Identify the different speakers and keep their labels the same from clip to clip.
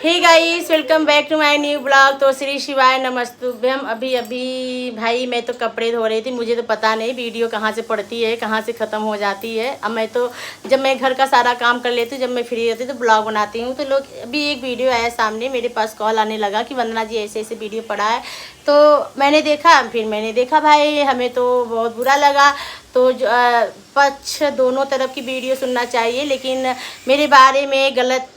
Speaker 1: Hey guys, welcome back to my new blog. तो श्री शिवाय नमस्तुभ्यम। अभी भाई मैं तो कपड़े धो रही थी। मुझे तो पता नहीं वीडियो कहाँ से पड़ती है, कहाँ से ख़त्म हो जाती है। अब मैं तो जब मैं घर का सारा काम कर लेती हूँ, जब मैं फ्री रहती हूँ तो ब्लॉग बनाती हूँ। तो लोग अभी एक वीडियो आया सामने, मेरे पास कॉल आने लगा कि वंदना जी ऐसे ऐसे वीडियो पड़ा है। तो मैंने देखा, फिर मैंने देखा भाई हमें तो बहुत बुरा लगा। तो पक्ष दोनों तरफ की वीडियो सुनना चाहिए, लेकिन मेरे बारे में गलत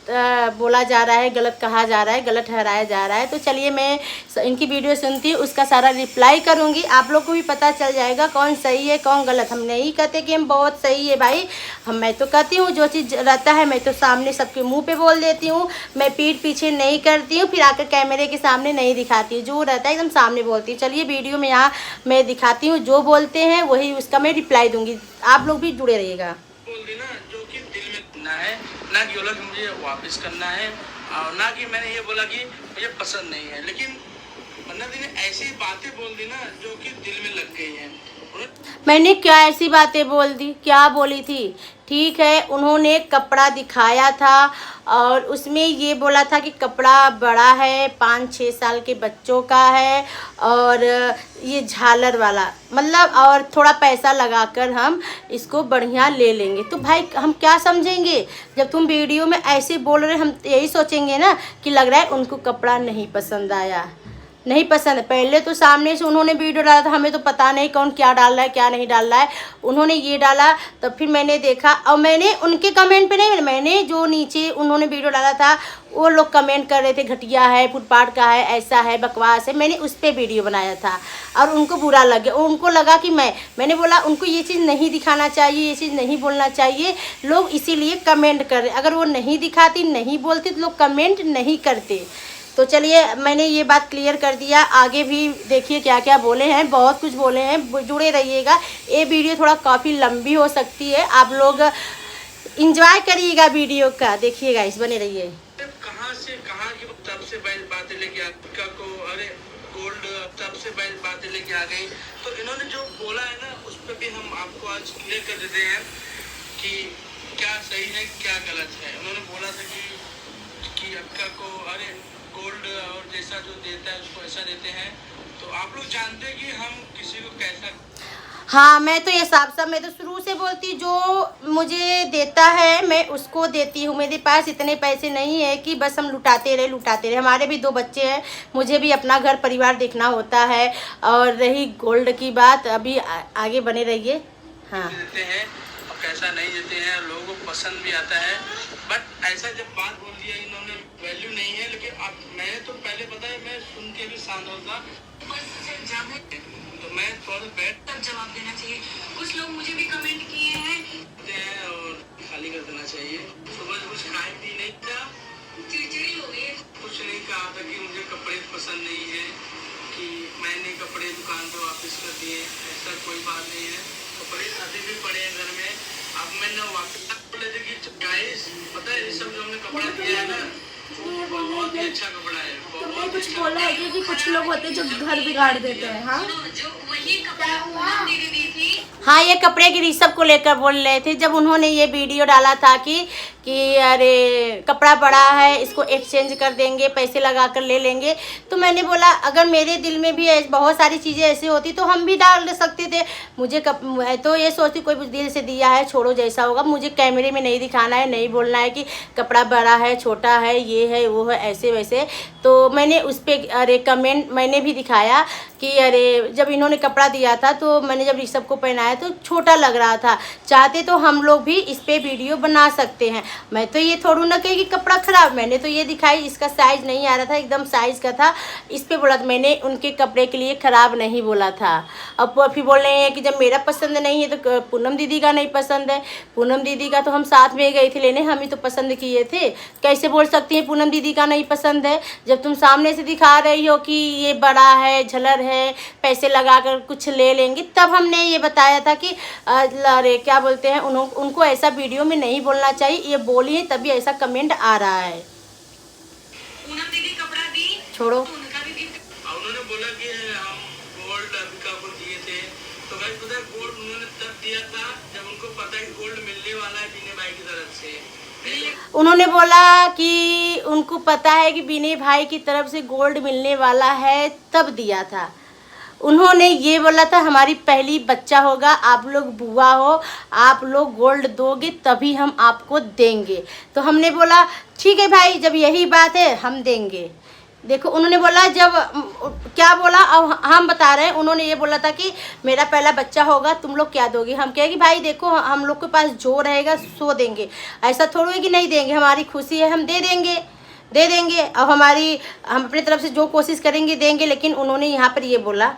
Speaker 1: बोला जा रहा है, गलत कहा जा रहा है, गलत ठहराया जा रहा है। तो चलिए मैं इनकी वीडियो सुनती हूँ, उसका सारा रिप्लाई करूँगी। आप लोग को भी पता चल जाएगा कौन सही है कौन गलत। हम नहीं कहते कि हम बहुत सही है भाई, मैं तो कहती हूँ जो चीज़ रहता है मैं तो सामने सबके मुँह पे बोल देती हूँ। मैं पीठ पीछे नहीं करती हूँ, फिर आकर कैमरे के सामने नहीं दिखाती हूँ। जो रहता है एकदम सामने बोलती हूँ। चलिए वीडियो में यहाँ मैं दिखाती हूँ, जो बोलते हैं वही उसका मैं रिप्लाई दूँगी। आप लोग भी जुड़े रहिएगा।
Speaker 2: बोल दी ना जो कि दिल में ना है, ना कि बोला कि मुझे वापस करना है, और ना कि मैंने ये बोला कि मुझे पसंद नहीं है। लेकिन वंदना दी ने ऐसी बातें बोल दी ना जो कि दिल में लग गई हैं।
Speaker 1: मैंने क्या ऐसी बातें बोल दी, क्या बोली थी? ठीक है, उन्होंने कपड़ा दिखाया था और उसमें ये बोला था कि कपड़ा बड़ा है, 5-6 साल के बच्चों का है और ये झालर वाला, मतलब और थोड़ा पैसा लगाकर हम इसको बढ़िया ले लेंगे। तो भाई हम क्या समझेंगे जब तुम वीडियो में ऐसे बोल रहे? हम यही सोचेंगे ना कि लग रहा है उनको कपड़ा नहीं पसंद आया, नहीं पसंद। पहले तो सामने से उन्होंने वीडियो डाला था, हमें तो पता नहीं कौन क्या डाल रहा है क्या नहीं डाल रहा है। उन्होंने ये डाला तब फिर मैंने देखा और मैंने उनके कमेंट पे नहीं, मैंने जो नीचे उन्होंने वीडियो डाला था वो लोग कमेंट कर रहे थे घटिया है, फुटपाथ का है, ऐसा है, बकवास है। मैंने उस पर वीडियो बनाया था और उनको बुरा लग गया। उनको लगा कि मैंने बोला उनको ये चीज़ नहीं दिखाना चाहिए, ये चीज़ नहीं बोलना चाहिए। लोग इसीलिए कमेंट कर रहे। अगर वो नहीं दिखाती नहीं बोलती तो लोग कमेंट नहीं करते। तो चलिए मैंने ये बात क्लियर कर दिया। आगे भी देखिए क्या क्या बोले हैं, बहुत कुछ बोले हैं, जुड़े रहिएगा। ये वीडियो थोड़ा काफ़ी लंबी हो सकती है, आप लोग इंजॉय करिएगा वीडियो का, देखिएगा, इस बने रहिए।
Speaker 2: कहाँ से कहाँ की तब से बातें लेके आपका को, अरे गोल्ड तब से बातें लेके आ गई। तो इन्होंने जो बोला है ना उस पर भी हम आपको आज क्लियर कर देते हैं कि क्या सही है क्या गलत है। उन्होंने बोला था कि आपका को अरे गोल्ड और जैसा जो देता है उसको ऐसा देते हैं। तो आप लोग जानते हैं कि हम किसी को कैसा।
Speaker 1: हाँ, मैं तो ये साफ साफ मैं तो शुरू से बोलती, जो मुझे देता है मैं उसको देती हूँ। मेरे पास इतने पैसे नहीं है कि बस हम लुटाते रहे। हमारे भी 2 बच्चे हैं, मुझे भी अपना घर परिवार देखना होता है। और रही गोल्ड की बात, अभी आगे बने रहिए। हाँ,
Speaker 2: देते हैं और कैसा नहीं देते हैं, लोगों को पसंद भी आता है। बट ऐसा जब बात बोल दिया इन्होंने वैल्यू नहीं है। लेकिन अब मैं तो पहले पता है मैं सुन के भी शांत होता, तो मैं थोड़ा बैठ तक जवाब देना चाहिए। कुछ लोग मुझे भी कमेंट किए हैं और खाली कर देना चाहिए। सुबह कुछ खाए भी नहीं था, चिड़चिड़ी हो गई। कुछ नहीं कहा था कि मुझे कपड़े पसंद नहीं है कि मैंने कपड़े दुकान पे वापस कर दिए, ऐसा कोई बात नहीं है। कपड़े अभी भी पड़े हैं घर में। अब मैंने वापस बोले थे कि गाइस पता है ये सब जो हमने कपड़ा दिया है ना बहुत ही अच्छा कपड़ा है। बहुत
Speaker 3: कुछ बोला है कि कुछ लोग होते हैं जो घर बिगाड़ देते हैं। हाँ,
Speaker 2: जो वही कपड़ा पूनम दीदी दी थी।
Speaker 1: हाँ, ये कपड़े की ऋषभ को लेकर बोल रहे थे जब उन्होंने ये वीडियो डाला था कि अरे कपड़ा बड़ा है, इसको एक्सचेंज कर देंगे, पैसे लगा कर ले लेंगे। तो मैंने बोला अगर मेरे दिल में भी बहुत सारी चीज़ें ऐसी होती तो हम भी डाल सकते थे। मुझे तो ये सोचती कोई दिल से दिया है, छोड़ो जैसा होगा। मुझे कैमरे में नहीं दिखाना है, नहीं बोलना है कि कपड़ा बड़ा है छोटा है, ये है वो है, ऐसे वैसे। तो मैंने उस पर अरे कमेंट मैंने भी दिखाया कि अरे जब इन्होंने कपड़ा दिया था तो मैंने जब ऋषभ को पहनाया तो छोटा लग रहा था। चाहते तो हम लोग भी इस पर वीडियो बना सकते हैं। मैं तो ये थोड़ा ना कही कि कपड़ा ख़राब, मैंने तो ये दिखाई इसका साइज़ नहीं आ रहा था, एकदम साइज़ का था, इस पे बोला था। मैंने उनके कपड़े के लिए ख़राब नहीं बोला था। अब फिर बोल रहे हैं कि जब मेरा पसंद नहीं है तो पूनम दीदी का नहीं पसंद है। पूनम दीदी का तो हम साथ में गए थे लेने, हम ही तो पसंद किए थे। कैसे बोल सकती हैं पूनम दीदी का नहीं पसंद है जब तुम सामने से दिखा रही हो कि ये बड़ा है, झलर है, पैसे लगा कर कुछ ले लेंगे। तब हमने ये बताया था कि अरे क्या बोलते हैं उनको ऐसा वीडियो में नहीं बोलना चाहिए, ये बोली है तभी ऐसा कमेंट आ रहा है।
Speaker 2: पूनम दीदी कपड़ा दी,
Speaker 1: छोड़ो।
Speaker 2: उनका भी उन्होंने बोला कि हम गोल्ड अबिका को दिए थे। तो भाई पता है गोल्ड उन्होंने तब दिया था जब उनको पता है कि गोल्ड मिलने वाला है बीने भाई की तरफ से।
Speaker 1: उन्होंने बोला कि उनको पता है कि विनय भाई की तरफ से गोल्ड मिलने वाला है, तब दिया था। उन्होंने ये बोला था हमारी पहली बच्चा होगा, आप लोग बुआ हो, आप लोग गोल्ड दोगे तभी हम आपको देंगे। तो हमने बोला ठीक है भाई, जब यही बात है हम देंगे। देखो उन्होंने बोला जब क्या बोला, अब हम बता रहे हैं। उन्होंने ये बोला था कि मेरा पहला बच्चा होगा, तुम लोग क्या दोगे। हम कहे कि भाई देखो हम लोग के पास जो रहेगा सो देंगे, ऐसा थोड़ा है कि नहीं देंगे, हमारी खुशी है हम दे देंगे। अब हम अपनी तरफ से जो कोशिश करेंगे देंगे। लेकिन उन्होंने यहाँ पर ये बोला
Speaker 2: हाँ,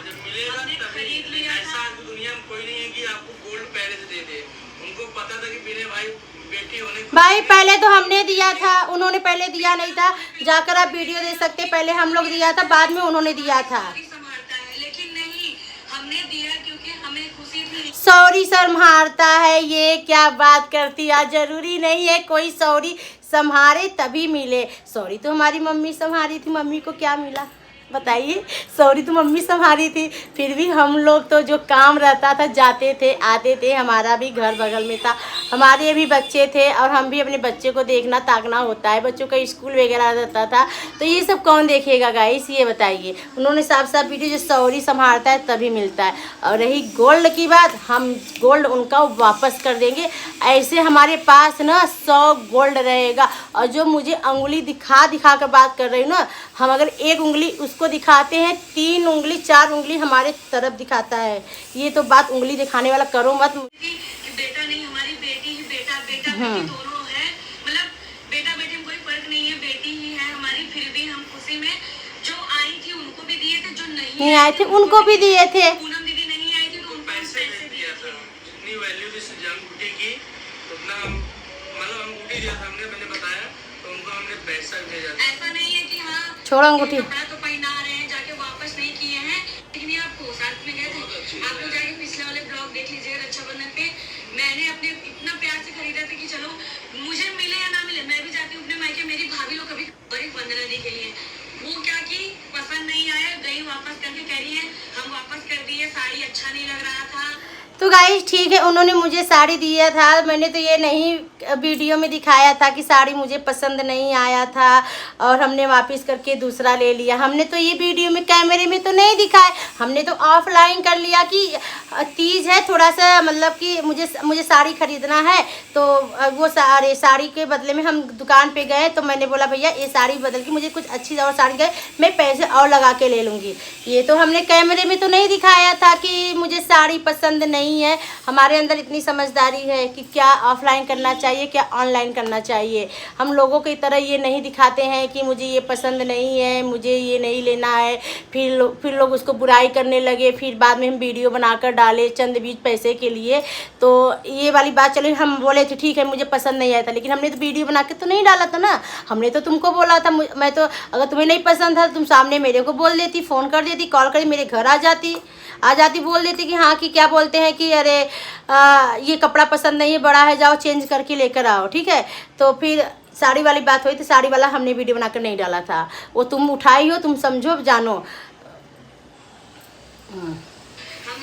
Speaker 2: जब मिलेगा तभी। ऐसा दुनिया में कोई नहीं है कि आपको गोल्ड पहले से दे दे। उनको पता था कि मेरे भाई बेटी होने
Speaker 1: भाई पहले तो हमने दिया था, उन्होंने पहले दिया नहीं था। जाकर आप वीडियो दे सकते, पहले हम लोग दिया था, बाद में उन्होंने दिया था।
Speaker 2: संभालता है, लेकिन नहीं, हमने दिया क्योंकि हमें खुशी थी।
Speaker 1: सॉरी संभालता है, ये क्या बात करती है। जरूरी नहीं है कोई सॉरी संभाले तभी मिले। सॉरी तो हमारी मम्मी संभाली थी, मम्मी को क्या मिला बताइए। सॉरी तो मम्मी संभाली थी, फिर भी हम लोग तो जो काम रहता था जाते थे आते थे। हमारा भी घर बगल में था, हमारे भी बच्चे थे और हम भी अपने बच्चे को देखना ताकना होता है। बच्चों का स्कूल वगैरह रहता था, तो ये सब कौन देखेगा गाइस, ये बताइए। उन्होंने साफ साफ वीडियो जो सॉरी संभालता है तभी मिलता है। और रही गोल्ड की बात, हम गोल्ड उनका वापस कर देंगे। ऐसे हमारे पास ना 100 गोल्ड रहेगा। और जो मुझे उंगली दिखा कर बात कर रही हूँ ना, हम अगर एक उंगली उसको दिखाते हैं, 3 उंगली 4 उंगली हमारे तरफ दिखाता है। ये तो बात उंगली दिखाने वाला करो मत।
Speaker 2: बेटा नहीं, हमारी बेटी ही बेटा बेटी दोनों है। मतलब बेटा बेटी में कोई फर्क नहीं है, बेटी ही है हमारी। फिर भी हम खुशी में जो आई थी उनको भी दिए थे, जो नहीं
Speaker 1: आए थे उनको भी दिए थे।
Speaker 2: पूनम दीदी नहीं आई थी तो उनको पैसे दिया था। जितनी वैल्यू थी अंगूठी की उतना मतलब अंगूठी दिया था हमने, मैंने बताया तो उनको हमने पैसा भेजा था। ऐसा नहीं है कि हाँ
Speaker 1: छोड़ा अंगूठी
Speaker 2: तो पहना रहे हैं, जाके वापस नहीं किए हैं। लेकिन ये आपको साथ में गए थे, आप लोग जाके पिछले वाले ब्लॉग देख लीजिएगा रक्षाबंधन पे। मैंने अपने इतना प्यार से खरीदा था कि चलो मुझे मिले या ना मिले, मैं भी जाती हूँ अपने मायके। मेरी भाभी लोग कभी बड़ी वंदना दी के लिए वो क्या की पसंद नहीं आया, गई वापस करके कह रही है हम वापस कर दिए, साड़ी अच्छा नहीं लग रहा था।
Speaker 1: तो गाइस ठीक है, उन्होंने मुझे साड़ी दिया था। मैंने तो ये नहीं वीडियो में दिखाया था कि साड़ी मुझे पसंद नहीं आया था और हमने वापस करके दूसरा ले लिया। हमने तो ये वीडियो में कैमरे में तो नहीं दिखाया, हमने तो ऑफलाइन कर लिया कि तीज है, थोड़ा सा मतलब कि मुझे साड़ी खरीदना है। तो वो साड़ी के बदले में हम दुकान पे गए, तो मैंने बोला भैया ये साड़ी बदल के मुझे कुछ अच्छी और साड़ी गए, मैं पैसे और लगा के ले लूँगी। ये तो हमने कैमरे में तो नहीं दिखाया था कि मुझे साड़ी पसंद नहीं है। हमारे अंदर इतनी समझदारी है कि क्या ऑफलाइन करना चाहिए, क्या ऑनलाइन करना चाहिए। हम लोगों की तरह ये नहीं दिखाते हैं कि मुझे ये पसंद नहीं है, मुझे ये नहीं लेना है, फिर लोग उसको बुराई करने लगे, फिर बाद में हम वीडियो बनाकर डाले चंद बीच पैसे के लिए। तो ये वाली बात चलो, हम बोले थे ठीक है मुझे पसंद नहीं आया था, लेकिन हमने तो वीडियो बना के तो नहीं डाला था ना। हमने तो तुमको बोला था, मैं तो अगर तुम्हें नहीं पसंद था तुम सामने मेरे को बोल देती, फ़ोन कर देती, कॉल कर मेरे घर आ जाती, बोल देती कि हाँ कि क्या बोलते हैं कि अरे ये कपड़ा पसंद नहीं है, बड़ा है, जाओ चेंज करके लेकर आओ, ठीक है। तो फिर साड़ी वाली बात हुई, तो साड़ी वाला हमने वीडियो बनाकर नहीं डाला था। वो तुम उठाई हो, तुम समझो जानो।
Speaker 2: हम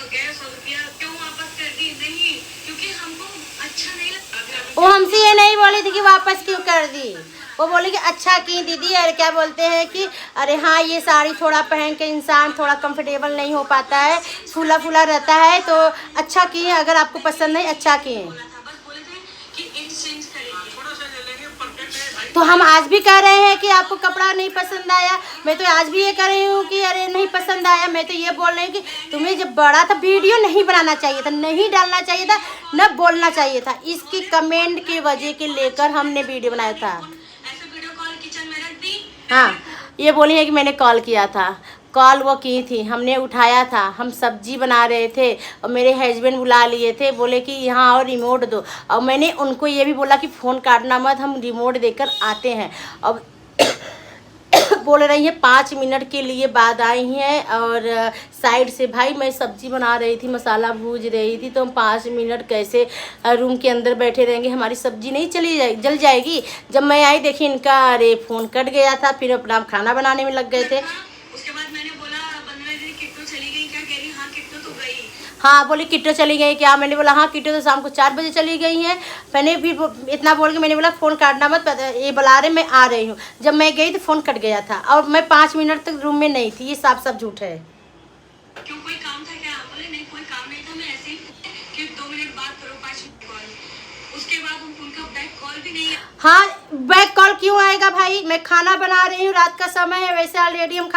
Speaker 2: गए 100 रुपया क्यों वापस कर दी? नहीं, क्योंकि हमको अच्छा नहीं लगा।
Speaker 1: वो हमसे ये नहीं बोली थी कि वापस क्यों कर दी, वो बोली कि अच्छा की दीदी, अरे क्या बोलते हैं कि अरे हाँ ये साड़ी थोड़ा पहन के इंसान थोड़ा कंफर्टेबल नहीं हो पाता है, फूला फूला रहता है, तो अच्छा किए, अगर आपको पसंद नहीं अच्छा किए। तो हम आज भी कह रहे हैं कि आपको कपड़ा नहीं पसंद आया। मैं तो आज भी ये कह रही हूँ कि अरे नहीं पसंद आया। मैं तो ये बोल रही हूँ कि तुम्हें जब बड़ा था वीडियो नहीं बनाना चाहिए था, नहीं डालना चाहिए था, न बोलना चाहिए था। इसकी कमेंट की वजह के लेकर हमने वीडियो बनाया था। हाँ ये बोली है कि मैंने कॉल किया था, कॉल वो की थी, हमने उठाया था, हम सब्जी बना रहे थे और मेरे हस्बैंड बुला लिए थे, बोले कि यहाँ और रिमोट दो। और मैंने उनको ये भी बोला कि फ़ोन काटना मत, हम रिमोट देकर आते हैं। अब बोल रही हैं 5 मिनट के लिए बाद आई हैं और साइड से भाई मैं सब्जी बना रही थी, मसाला भूज रही थी, तो हम 5 मिनट कैसे रूम के अंदर बैठे रहेंगे, हमारी सब्जी नहीं जल जाएगी। जब मैं आई देखी इनका अरे फ़ोन कट गया था, फिर अपना खाना बनाने में लग गए थे।
Speaker 2: उसके बाद मैंने बोला वंदना दीदी किट्टू चली गई क्या? कह रही हाँ किट्टू तो गई।
Speaker 1: हाँ बोली किट्टो चली गई क्या? मैंने बोला हाँ किट्टो तो शाम को 4 बजे चली गई हैं। मैंने फिर इतना बोल के मैंने बोला फ़ोन काटना मत, ये बुला रहे मैं आ रही हूँ। जब मैं गई तो फ़ोन कट गया था और मैं 5 मिनट तक रूम में नहीं थी। ये साफ साफ झूठ है।
Speaker 2: क्यों, कोई काम था क्या? बोले नहीं कोई काम नहीं था, मैं ऐसे ही कि 2 मिनट बात करो, 5 मिनट कॉल। उसके बाद उनका बैक कॉल भी नहीं है।
Speaker 1: हाँ बैक कॉल क्यों आएगा भाई? मैं खाना बना रही हूँ, रात का समय है, वैसे ऑलरेडी हम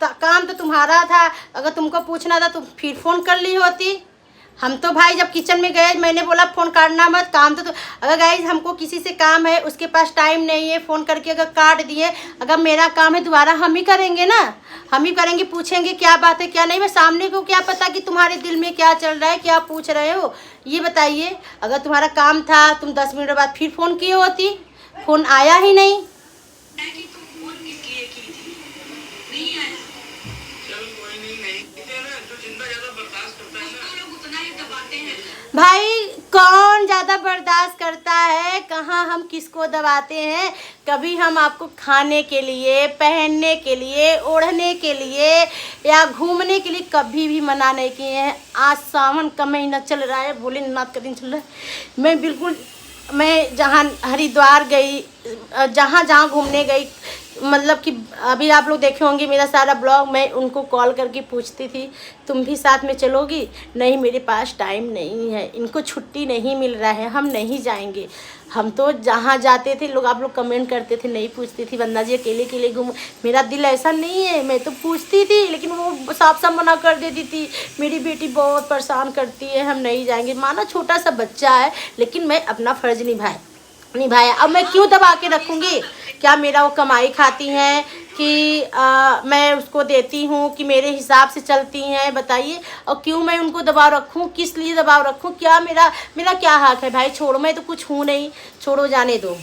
Speaker 1: काम तो तुम्हारा था। अगर तुमको पूछना था तो फिर फ़ोन कर ली होती। हम तो भाई जब किचन में गए मैंने बोला फ़ोन काटना मत, काम तो अगर गाइस हमको किसी से काम है, उसके पास टाइम नहीं है, फ़ोन करके अगर काट दिए, अगर मेरा काम है दोबारा हम ही करेंगे ना, हम ही करेंगे, पूछेंगे क्या बात है क्या नहीं। मैं सामने को क्या पता कि तुम्हारे दिल में क्या चल रहा है, क्या पूछ रहे हो, ये बताइए। अगर तुम्हारा काम था तुम 10 मिनट बाद फिर फ़ोन किए होती, फ़ोन आया ही नहीं।
Speaker 2: कि तुम फोन किस लिए की थी? नहीं आया। चल कोई नहीं कहते हैं ना, जो जिंदा ज्यादा बर्दाश्त करता है ना, लोग उतना ही दबाते हैं।
Speaker 1: भाई कौन ज़्यादा बर्दाश्त करता है? कहाँ हम किसको दबाते हैं? कभी हम आपको खाने के लिए, पहनने के लिए, ओढ़ने के लिए या घूमने के लिए कभी भी मना नहीं किए हैं। आज सावन का महीना चल रहा है, भोलेनाथ का दिन चल रहा है। मैं जहाँ हरिद्वार गई, जहाँ जहाँ घूमने गई, मतलब कि अभी आप लोग देखे होंगे मेरा सारा ब्लॉग, मैं उनको कॉल करके पूछती थी तुम भी साथ में चलोगी? नहीं मेरे पास टाइम नहीं है, इनको छुट्टी नहीं मिल रहा है, हम नहीं जाएंगे। हम तो जहाँ जाते थे लोग, आप लोग कमेंट करते थे, नहीं पूछती थी वंदना जी अकेले अकेले घूम। मेरा दिल ऐसा नहीं है, मैं तो पूछती थी लेकिन वो साफ साफ मना कर देती थी, मेरी बेटी बहुत परेशान करती है, हम नहीं जाएंगे। माना छोटा सा बच्चा है लेकिन मैं अपना फ़र्ज़ निभाया। अब मैं क्यों दबा के रखूँगी? क्या मेरा वो कमाई खाती हैं कि मैं उसको देती हूँ कि मेरे हिसाब से चलती हैं? बताइए। और क्यों मैं उनको दबाव रखूँ? किस लिए दबाव रखूँ? क्या मेरा क्या हक है भाई? छोड़ो, मैं तो कुछ हूँ नहीं, छोड़ो जाने दो।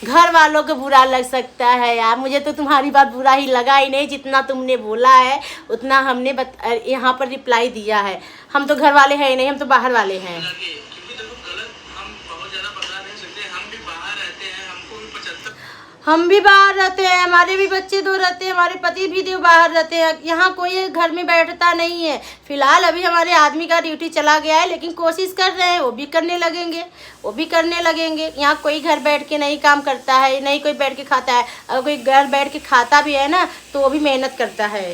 Speaker 1: घर वालों को बुरा लग सकता है यार, मुझे तो तुम्हारी बात बुरा ही लगा ही नहीं। जितना तुमने बोला है उतना हमने यहाँ पर रिप्लाई दिया है। हम तो घर वाले हैं ही नहीं, हम तो बाहर वाले हैं। हम भी बाहर रहते हैं, हमारे भी बच्चे 2 रहते हैं, हमारे पति भी 2 बाहर रहते हैं। यहाँ कोई घर में बैठता नहीं है। फिलहाल अभी हमारे आदमी का ड्यूटी चला गया है, लेकिन कोशिश कर रहे हैं, वो भी करने लगेंगे। यहाँ कोई घर बैठ के नहीं काम करता है, नहीं कोई बैठ के खाता है। अगर कोई घर बैठ के खाता भी है ना तो वो भी मेहनत करता है।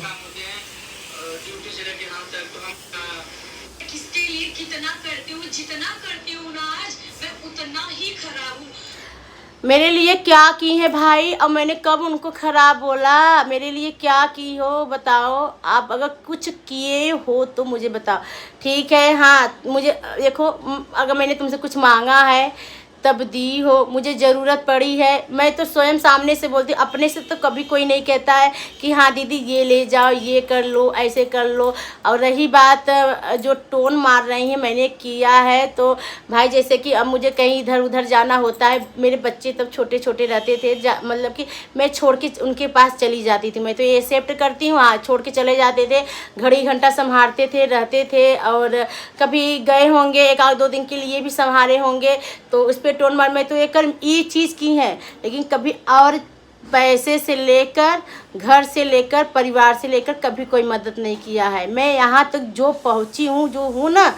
Speaker 2: किसके लिए कितना करती हूँ, जितना करती हूँ ना आज मैं उतना ही खराब हूँ।
Speaker 1: मेरे लिए क्या की है भाई? और मैंने कब उनको ख़राब बोला? मेरे लिए क्या की हो बताओ। आप अगर कुछ किए हो तो मुझे बताओ, ठीक है। हाँ मुझे देखो, अगर मैंने तुमसे कुछ मांगा है तब दी हो, मुझे ज़रूरत पड़ी है, मैं तो स्वयं सामने से बोलती। अपने से तो कभी कोई नहीं कहता है कि हाँ दीदी ये ले जाओ, ये कर लो, ऐसे कर लो। और रही बात जो टोन मार रही हैं, मैंने किया है तो भाई जैसे कि अब मुझे कहीं इधर उधर जाना होता है, मेरे बच्चे तब छोटे छोटे रहते थे, मतलब कि मैं छोड़ के उनके पास चली जाती थी। मैं तो ये एक्सेप्ट करती हूँ, हाँ छोड़ के चले जाते थे, घड़ी घंटा संभालते थे, रहते थे। और कभी गए होंगे 1-2 दिन के लिए भी संभाले होंगे तो उस पर टोन मार। मैं तो ये चीज़ की है, लेकिन कभी और पैसे से लेकर, घर से लेकर, परिवार से लेकर कभी कोई मदद नहीं किया है। मैं यहाँ तक जो पहुँची हूँ, जो हूँ ना,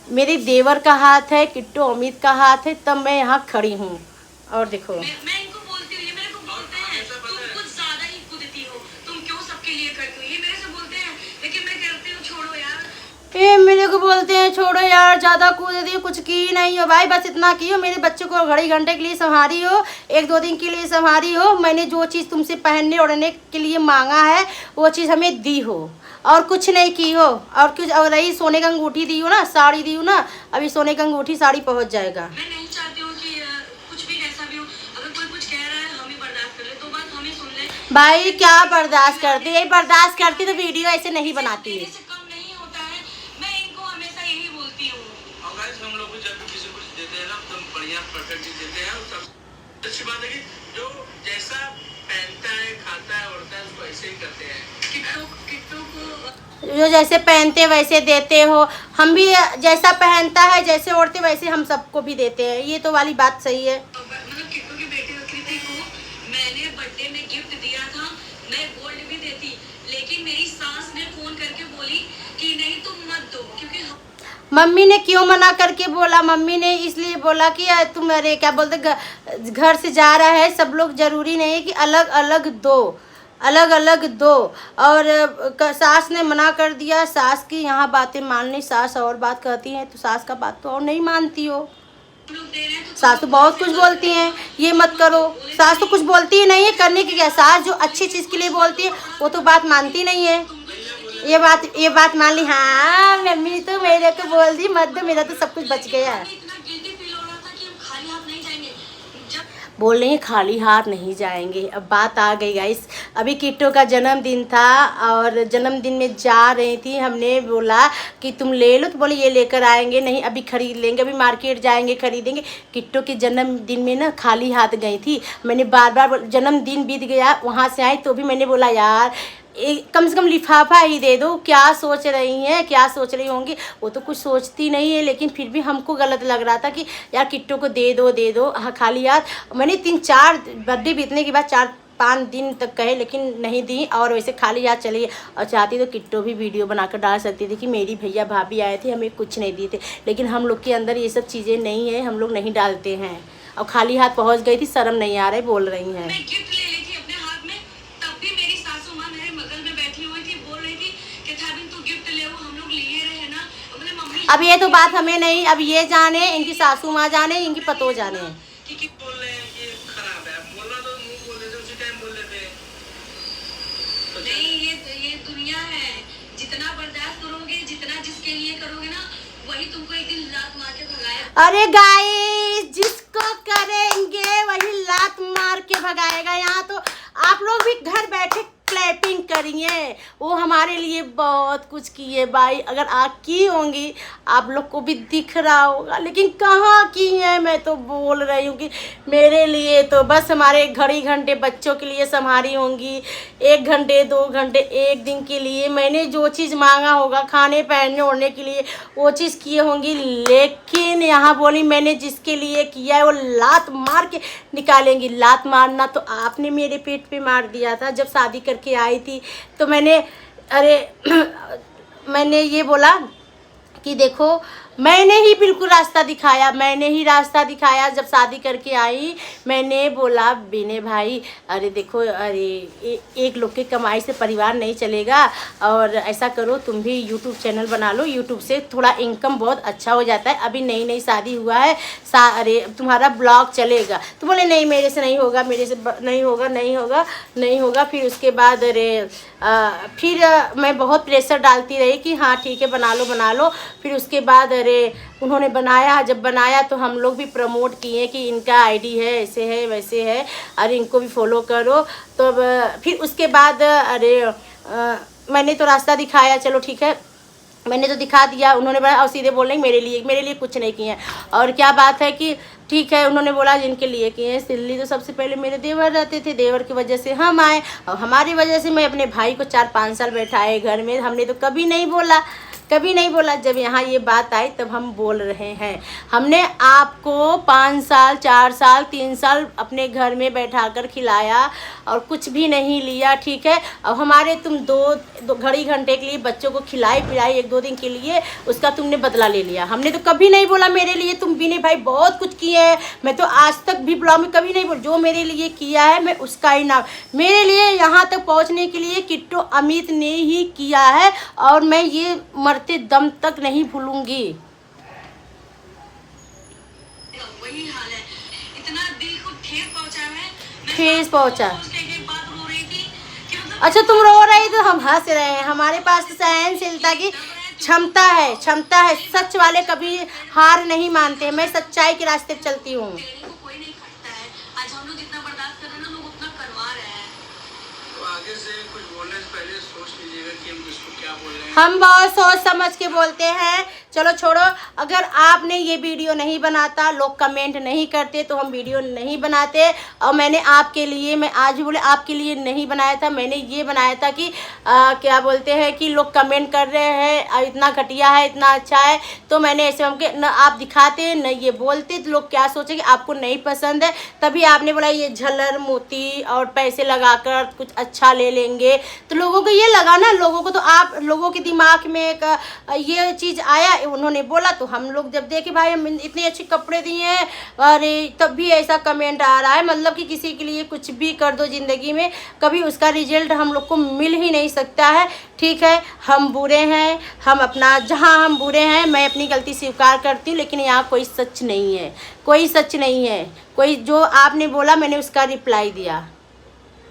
Speaker 1: मेरे देवर का हाथ है, किट्टू अमित का हाथ है, तब मैं यहाँ खड़ी हूँ। और देखो
Speaker 2: मैं इनको बोलती हूँ, ये मेरे को बोलते हैं तुम कुछ ज़्यादा ही कूदती हो, तुम क्यों सबके लिए करती हो, ये मेरे से बोलते हैं। लेकिन मैं कहती हूँ छोड़ो यार,
Speaker 1: ये मेरे को बोलते हैं छोड़ो यार, ज़्यादा कूद दी, कुछ की नहीं हो भाई, बस इतना की हो, मेरे बच्चे को घड़ी घंटे के लिए संभाली हो, 1-2 दिन के लिए संभाली हो। मैंने जो चीज़ तुमसे पहनने ओढ़ने के लिए मांगा है वो चीज़ हमें दी हो, और कुछ नहीं की हो। और कुछ और रही सोने का अंगूठी दी हो ना, साड़ी दी हो ना, अभी सोने का अंगूठी साड़ी पहुँच जाएगा।
Speaker 2: मैं नहीं चाहती हूँ कि कुछ भी कैसा भी हो, अगर कोई कुछ कह रहा है हमें बर्दाश्त कर ले, तो बात हमें सुन ले।
Speaker 1: भाई क्या बर्दाश्त करती है? बर्दाश्त करती तो वीडियो ऐसे नहीं बनाती है।
Speaker 2: कम नहीं होता है, मैं इनको हमेशा यही बोलती हूँ। और गाइस हम लोग जब किसी को कुछ देते हैं ना तो बढ़िया परफेक्ट चीज देते हैं। और सबसे अच्छी बात है कि जो जैसा पहनता है, खाता है, ओढ़ता है, उसको ऐसे ही करते हैं। किट्टू को
Speaker 1: जो जैसे पहनते वैसे देते हो, हम भी जैसा पहनता है, जैसे ओढ़ते वैसे हम सबको भी देते हैं। ये तो वाली बात सही है।
Speaker 2: मतलब किट्टू की बेटी कृति को मैंने बर्थडे में गिफ्ट दिया था, मैं गोल्ड भी देती, लेकिन सास ने फोन करके बोली कि नहीं तुम मत दो, क्योंकि
Speaker 1: मम्मी ने क्यों मना करके बोला? मम्मी ने इसलिए बोला कि तुम अरे क्या बोलते घर से जा रहा है सब लोग, जरूरी नहीं है कि अलग अलग दो, अलग अलग दो। और सास ने मना कर दिया। सास की यहाँ बातें माननी, सास और बात कहती हैं तो सास का बात तो और नहीं मानती हो। सास तो बहुत कुछ बोलती हैं, ये मत करो। सास तो कुछ बोलती ही नहीं है, करने की क्या। सास जो अच्छी चीज़ के लिए बोलती है वो तो बात मानती नहीं है। ये बात मान ली, हाँ मम्मी तो मेरे को बोल दी मत दो, मेरा तो सब कुछ बच गया। बोल रही हैं खाली हाथ नहीं जाएंगे। अब बात आ गई गाइस, अभी किट्टू का जन्मदिन था और जन्मदिन में जा रही थी। हमने बोला कि तुम ले लो, तो बोले ये लेकर आएंगे, नहीं अभी खरीद लेंगे, अभी मार्केट जाएंगे खरीदेंगे। किट्टू के जन्मदिन में ना खाली हाथ गई थी। मैंने बार बार, जन्मदिन बीत गया, वहाँ से आई तो भी मैंने बोला यार कम से कम लिफाफा ही दे दो। क्या सोच रही हैं, क्या सोच रही होंगी, वो तो कुछ सोचती नहीं है, लेकिन फिर भी हमको गलत लग रहा था कि यार किट्टू को दे दो। हाँ खाली यार मैंने 3-4 बर्थडे बीतने के बाद 4-5 दिन तक कहे, लेकिन नहीं दी। और वैसे खाली याद चली और चाहती तो किट्टू भी वीडियो बनाकर डाल सकती थी कि मेरी भैया भाभी आए थे, हमें कुछ नहीं दिए थे। लेकिन हम लोग के अंदर ये सब चीज़ें नहीं है, हम लोग नहीं डालते हैं। और खाली हाथ पहुँच गई थी, शर्म नहीं आ रही, बोल रही हैं। अब ये तो बात हमें नहीं, अब ये जाने, इनकी सासू माँ जाने, इनकी पतो जाने।
Speaker 2: कि बोल रहे हैं कि खराब है, बोलना तो मुंह बोल देते, उसी टाइम बोल देते। नहीं ये दुनिया है, जितना बर्दाश्त करोगे, जितना जिसके लिए करोगे ना, वही तुमको एक दिन लात मार के भगाएगा।
Speaker 1: अरे गाइस, जिसको करेंगे वही लात मार के भगाएगा। यहाँ तो आप लोग भी घर बैठे क्लैपिंग करिए, वो हमारे लिए बहुत कुछ किए भाई। अगर आप की होंगी आप लोग को भी दिख रहा होगा, लेकिन कहाँ की है। मैं तो बोल रही हूँ कि मेरे लिए तो बस हमारे घड़ी घंटे बच्चों के लिए संभारी होंगी, 1 घंटे 2 घंटे 1 दिन के लिए मैंने जो चीज़ मांगा होगा खाने पहनने ओढ़ने के लिए वो चीज़ किए होंगी। लेकिन यहाँ बोली मैंने जिसके लिए किया है वो लात मार के निकालेंगी। लात मारना तो आपने मेरे पेट पे मार दिया था जब शादी करके आई थी, तो मैंने मैंने ये बोला कि देखो मैंने ही बिल्कुल रास्ता दिखाया, मैंने ही रास्ता दिखाया। जब शादी करके आई मैंने बोला बिने भाई अरे देखो, अरे एक लोग की कमाई से परिवार नहीं चलेगा, और ऐसा करो तुम भी यूट्यूब चैनल बना लो, यूट्यूब से थोड़ा इनकम बहुत अच्छा हो जाता है। अभी नई नई शादी हुआ है, अरे तुम्हारा ब्लॉग चलेगा। तो बोले नहीं मेरे से नहीं होगा, मेरे से नहीं होगा। फिर उसके बाद फिर मैं बहुत प्रेशर डालती रही कि हाँ ठीक है बना लो। फिर उसके बाद अरे उन्होंने बनाया, जब बनाया तो हम लोग भी प्रमोट किए कि इनका आईडी है, ऐसे है वैसे है, अरे इनको भी फॉलो करो। तो फिर उसके बाद मैंने तो रास्ता दिखाया, चलो ठीक है मैंने तो दिखा दिया। उन्होंने बोला और सीधे बोल रही मेरे लिए कुछ नहीं किए। और क्या बात है कि ठीक है उन्होंने बोला जिनके लिए किए हैं। दिल्ली तो सबसे पहले मेरे देवर रहते थे, देवर की वजह से हम आए, और हमारी वजह से मैं अपने भाई को 4-5 साल बैठाए घर में। हमने तो कभी नहीं बोला। जब यहाँ ये बात आई तब हम बोल रहे हैं। हमने आपको 5 साल 4 साल 3 साल अपने घर में बैठाकर खिलाया और कुछ भी नहीं लिया, ठीक है। अब हमारे तुम दो घड़ी घंटे के लिए बच्चों को खिलाई पिलाई 1-2 दिन के लिए, उसका तुमने बदला ले लिया। हमने तो कभी नहीं बोला मेरे लिए तुम बिने भाई बहुत कुछ किए हैं। मैं तो आज तक भी ब्लॉग में कभी नहीं बोल, जो मेरे लिए किया है मैं उसका ही नाम, मेरे लिए यहाँ तक पहुँचने के लिए किट्टू अमित ने ही किया है, और मैं ये मरते दम तक नहीं भूलूंगी।
Speaker 2: वही हाल है, इतना दिल को
Speaker 1: ठेस पहुंचा। अच्छा तुम रो रही तो हम हंस रहे हैं। हमारे पास तो सहनशीलता की क्षमता है। सच वाले कभी हार नहीं मानते। मैं सच्चाई के रास्ते पे चलती हूँ।
Speaker 2: कोई नहीं खटता है। आज हम लोग जितना बर्दाश्त कर रहे हैं ना, लोग उतना करवा रहे हैं। तो आगे से कुछ बोलने से पहले सोच लीजिएगा कि हम किसको क्या बोल रहे हैं।
Speaker 1: हम बहुत सोच समझ के बोलते हैं। चलो छोड़ो, अगर आपने ये वीडियो नहीं बनाता, लोग कमेंट नहीं करते तो हम वीडियो नहीं बनाते। और मैंने आपके लिए, मैं आज भी बोले आपके लिए नहीं बनाया था, मैंने ये बनाया था कि क्या बोलते हैं कि लोग कमेंट कर रहे हैं इतना घटिया है, इतना अच्छा है, तो मैंने ऐसे हम के न आप दिखाते न ये बोलते तो लोग क्या सोचेंगे, आपको नहीं पसंद है। तभी आपने बोला ये झलर मोती और पैसे लगाकर कुछ अच्छा ले लेंगे, तो लोगों को ये लगा ना, लोगों को तो आप लोगों के दिमाग में एक ये चीज़ आया, उन्होंने बोला तो हम लोग जब देखे भाई हम इतने अच्छे कपड़े दिए हैं, अरे तब भी ऐसा कमेंट आ रहा है। मतलब कि किसी के लिए कुछ भी कर दो ज़िंदगी में, कभी उसका रिजल्ट हम लोग को मिल ही नहीं सकता है। ठीक है, हम बुरे हैं, हम अपना जहाँ हम बुरे हैं, मैं अपनी गलती स्वीकार करती हूँ, लेकिन यहाँ कोई सच नहीं है, कोई सच नहीं है। कोई जो आपने बोला मैंने उसका रिप्लाई दिया।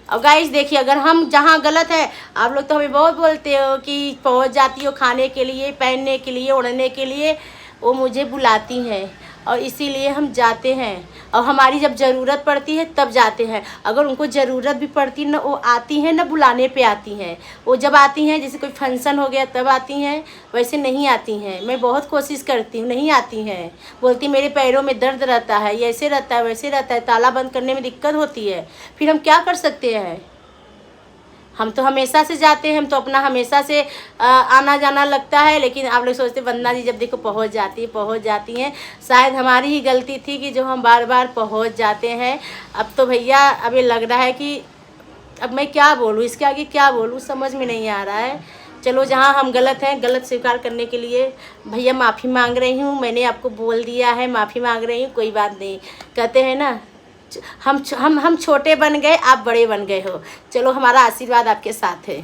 Speaker 1: और गाइस देखिए, अगर हम जहाँ गलत है, आप लोग तो हमें बहुत बोलते हो कि पहुँच जाती हो खाने के लिए, पहनने के लिए, ओढ़ने के लिए, वो मुझे बुलाती हैं और इसीलिए हम जाते हैं। और हमारी जब ज़रूरत पड़ती है तब जाते हैं, अगर उनको ज़रूरत भी पड़ती न वो आती हैं, न बुलाने पे आती हैं। वो जब आती हैं जैसे कोई फंक्शन हो गया तब आती हैं, वैसे नहीं आती हैं। मैं बहुत कोशिश करती हूँ, नहीं आती हैं, बोलती मेरे पैरों में दर्द रहता है, ये ऐसे रहता है, वैसे रहता है, ताला बंद करने में दिक्कत होती है। फिर हम क्या कर सकते हैं, हम तो हमेशा से जाते हैं, हम तो अपना हमेशा से आना जाना लगता है। लेकिन आप लोग सोचते वंदना जी जब देखो पहुंच जाती हैं। शायद हमारी ही गलती थी कि जो हम बार बार पहुंच जाते हैं। अब तो भैया अब ये लग रहा है कि अब मैं क्या बोलूँ, इसके आगे क्या बोलूँ, समझ में नहीं आ रहा है। चलो जहाँ हम गलत हैं, गलत स्वीकार करने के लिए भैया माफ़ी मांग रही हूँ। मैंने आपको बोल दिया है, माफ़ी मांग रही हूँ, कोई बात नहीं। कहते हैं ना हम छोटे बन गए, आप बड़े बन गए हो। चलो हमारा आशीर्वाद आपके साथ है।